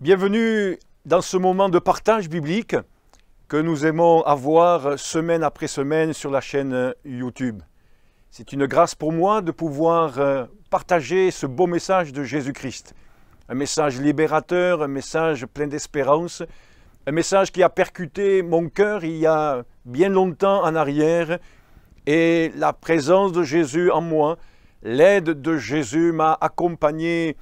Bienvenue dans ce moment de partage biblique que nous aimons avoir semaine après semaine sur la chaîne YouTube. C'est une grâce pour moi de pouvoir partager ce beau message de Jésus-Christ. Un message libérateur, un message plein d'espérance, un message qui a percuté mon cœur il y a bien longtemps en arrière. Et la présence de Jésus en moi, l'aide de Jésus m'a accompagné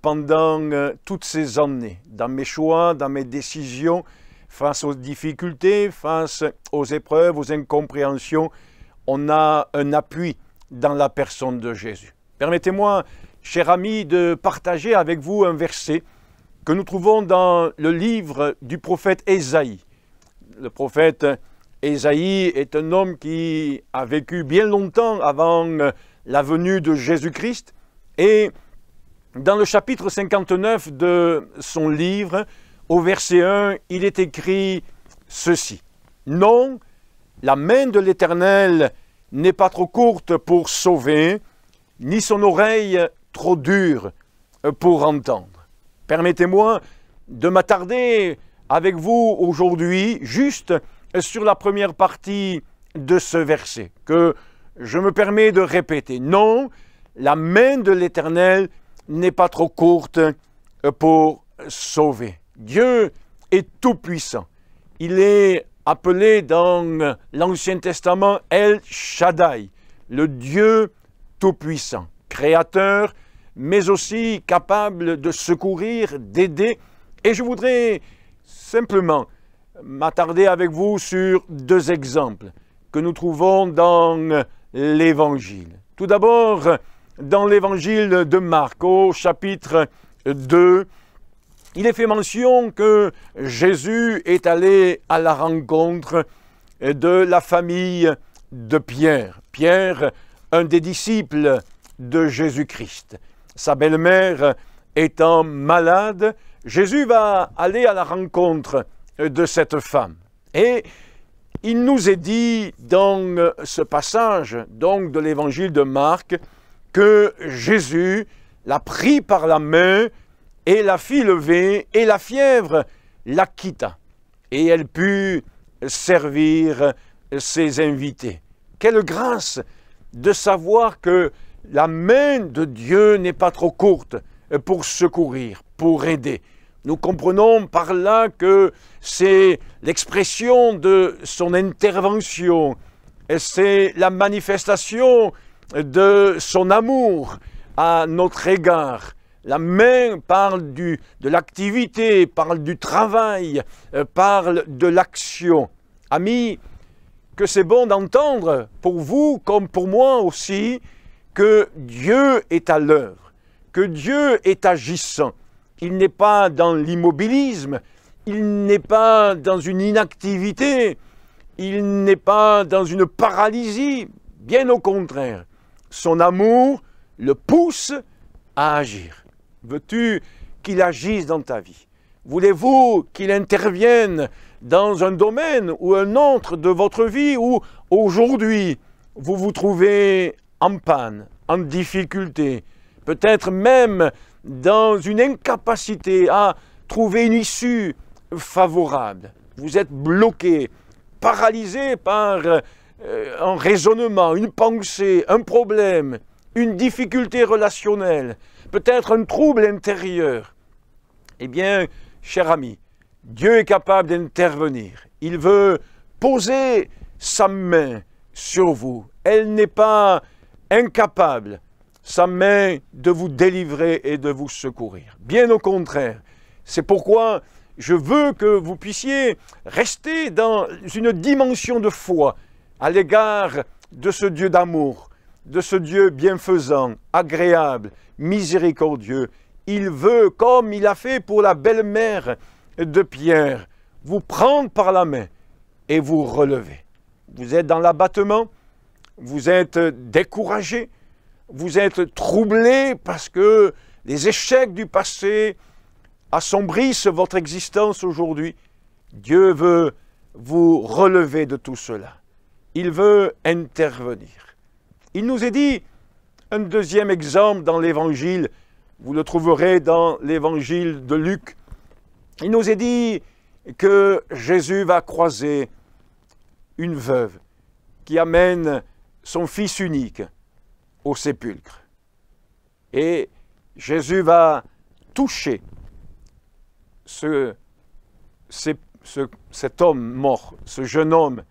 pendant toutes ces années, dans mes choix, dans mes décisions, face aux difficultés, face aux épreuves, aux incompréhensions. On a un appui dans la personne de Jésus. Permettez-moi, chers amis, de partager avec vous un verset que nous trouvons dans le livre du prophète Ésaïe. Le prophète Ésaïe est un homme qui a vécu bien longtemps avant la venue de Jésus-Christ et dans le chapitre 59 de son livre, au verset 1, il est écrit ceci. « Non, la main de l'Éternel n'est pas trop courte pour sauver, ni son oreille trop dure pour entendre. » Permettez-moi de m'attarder avec vous aujourd'hui juste sur la première partie de ce verset, que je me permets de répéter. « Non, la main de l'Éternel n'est pas trop courte pour sauver. » Dieu est tout-puissant. Il est appelé dans l'Ancien Testament El Shaddai, le Dieu tout-puissant, créateur, mais aussi capable de secourir, d'aider. Et je voudrais simplement m'attarder avec vous sur deux exemples que nous trouvons dans l'Évangile. Tout d'abord, dans l'Évangile de Marc, au chapitre 2, il est fait mention que Jésus est allé à la rencontre de la famille de Pierre. Pierre, un des disciples de Jésus-Christ. Sa belle-mère étant malade, Jésus va aller à la rencontre de cette femme. Et il nous est dit dans ce passage donc de l'Évangile de Marc que Jésus l'a pris par la main et la fit lever, et la fièvre la quitta. Et elle put servir ses invités. Quelle grâce de savoir que la main de Dieu n'est pas trop courte pour secourir, pour aider. Nous comprenons par là que c'est l'expression de son intervention, c'est la manifestation de son amour à notre égard. La main parle de l'activité, parle du travail, parle de l'action. Amis, que c'est bon d'entendre pour vous comme pour moi aussi que Dieu est à l'œuvre, que Dieu est agissant. Il n'est pas dans l'immobilisme, il n'est pas dans une inactivité, il n'est pas dans une paralysie, bien au contraire. Son amour le pousse à agir. Veux-tu qu'il agisse dans ta vie? Voulez-vous qu'il intervienne dans un domaine ou un autre de votre vie où aujourd'hui vous vous trouvez en panne, en difficulté, peut-être même dans une incapacité à trouver une issue favorable? Vous êtes bloqué, paralysé par un raisonnement, une pensée, un problème, une difficulté relationnelle, peut-être un trouble intérieur. Eh bien, cher ami, Dieu est capable d'intervenir. Il veut poser sa main sur vous. Elle n'est pas incapable, sa main, de vous délivrer et de vous secourir. Bien au contraire. C'est pourquoi je veux que vous puissiez rester dans une dimension de foi à l'égard de ce Dieu d'amour, de ce Dieu bienfaisant, agréable, miséricordieux. Il veut, comme il a fait pour la belle-mère de Pierre, vous prendre par la main et vous relever. Vous êtes dans l'abattement, vous êtes découragé, vous êtes troublé parce que les échecs du passé assombrissent votre existence aujourd'hui. Dieu veut vous relever de tout cela. Il veut intervenir. Il nous est dit, un deuxième exemple dans l'Évangile, vous le trouverez dans l'Évangile de Luc, il nous est dit que Jésus va croiser une veuve qui amène son fils unique au sépulcre. Et Jésus va toucher cet homme mort, ce jeune homme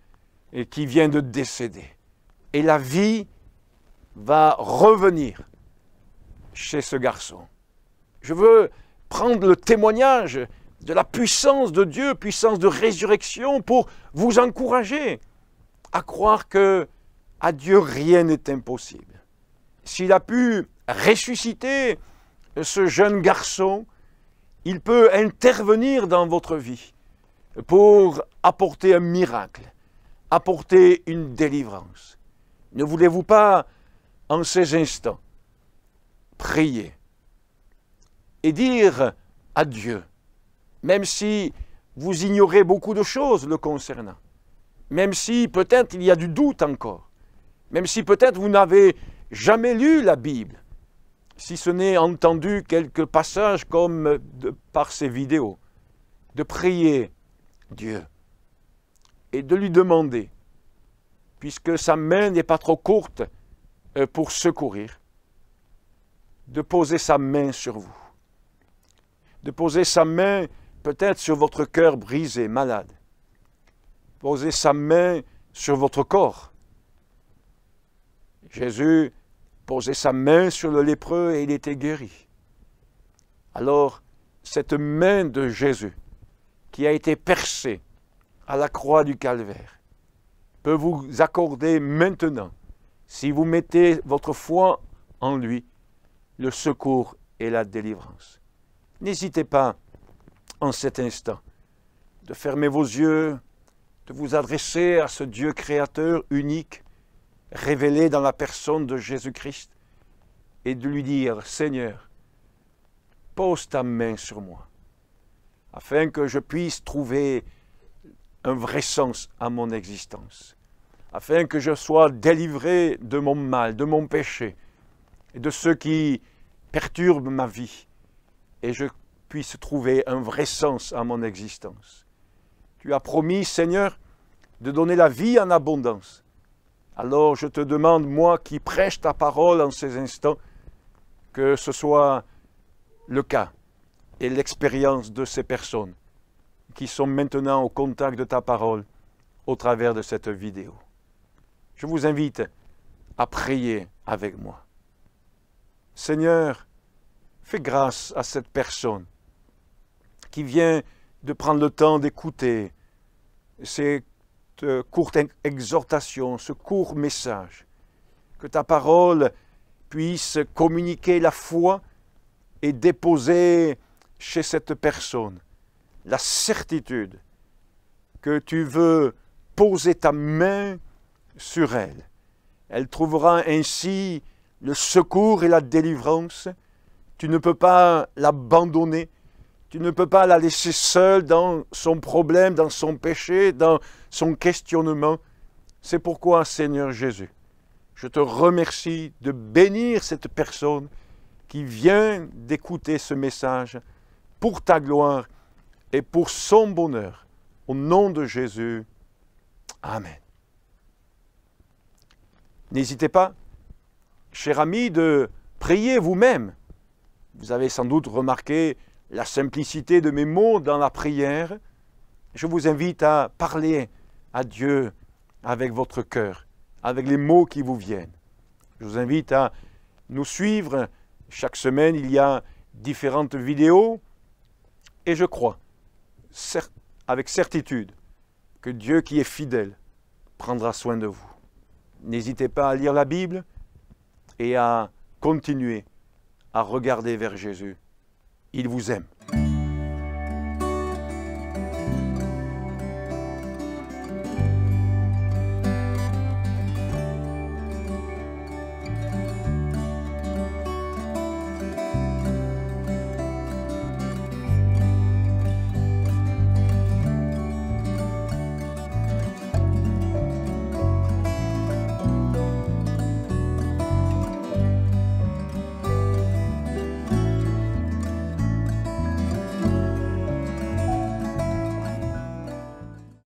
qui vient de décéder. Et la vie va revenir chez ce garçon. Je veux prendre le témoignage de la puissance de Dieu, puissance de résurrection, pour vous encourager à croire que à Dieu rien n'est impossible. S'il a pu ressusciter ce jeune garçon, il peut intervenir dans votre vie pour apporter un miracle, apporter une délivrance. Ne voulez-vous pas, en ces instants, prier et dire à Dieu, même si vous ignorez beaucoup de choses le concernant, même si peut-être il y a du doute encore, même si peut-être vous n'avez jamais lu la Bible, si ce n'est entendu quelques passages comme par ces vidéos, de prier Dieu et de lui demander, puisque sa main n'est pas trop courte pour secourir, de poser sa main sur vous, de poser sa main peut-être sur votre cœur brisé, malade, poser sa main sur votre corps. Jésus posait sa main sur le lépreux et il était guéri. Alors, cette main de Jésus, qui a été percée à la croix du Calvaire, peut vous accorder maintenant, si vous mettez votre foi en lui, le secours et la délivrance. N'hésitez pas, en cet instant, de fermer vos yeux, de vous adresser à ce Dieu créateur unique, révélé dans la personne de Jésus-Christ, et de lui dire, Seigneur, pose ta main sur moi, afin que je puisse trouver un vrai sens à mon existence, afin que je sois délivré de mon mal, de mon péché, et de ceux qui perturbent ma vie, et je puisse trouver un vrai sens à mon existence. Tu as promis, Seigneur, de donner la vie en abondance. Alors je te demande, moi qui prêche ta parole en ces instants, que ce soit le cas et l'expérience de ces personnes qui sont maintenant au contact de ta parole au travers de cette vidéo. Je vous invite à prier avec moi. Seigneur, fais grâce à cette personne qui vient de prendre le temps d'écouter cette courte exhortation, ce court message. Que ta parole puisse communiquer la foi et déposer chez cette personne la certitude que tu veux poser ta main sur elle. Elle trouvera ainsi le secours et la délivrance. Tu ne peux pas l'abandonner. Tu ne peux pas la laisser seule dans son problème, dans son péché, dans son questionnement. C'est pourquoi, Seigneur Jésus, je te remercie de bénir cette personne qui vient d'écouter ce message pour ta gloire et pour son bonheur. Au nom de Jésus. Amen. N'hésitez pas, cher ami, de prier vous-même. Vous avez sans doute remarqué la simplicité de mes mots dans la prière. Je vous invite à parler à Dieu avec votre cœur, avec les mots qui vous viennent. Je vous invite à nous suivre. Chaque semaine, il y a différentes vidéos. Et je crois, avec certitude, que Dieu qui est fidèle prendra soin de vous. N'hésitez pas à lire la Bible et à continuer à regarder vers Jésus. Il vous aime.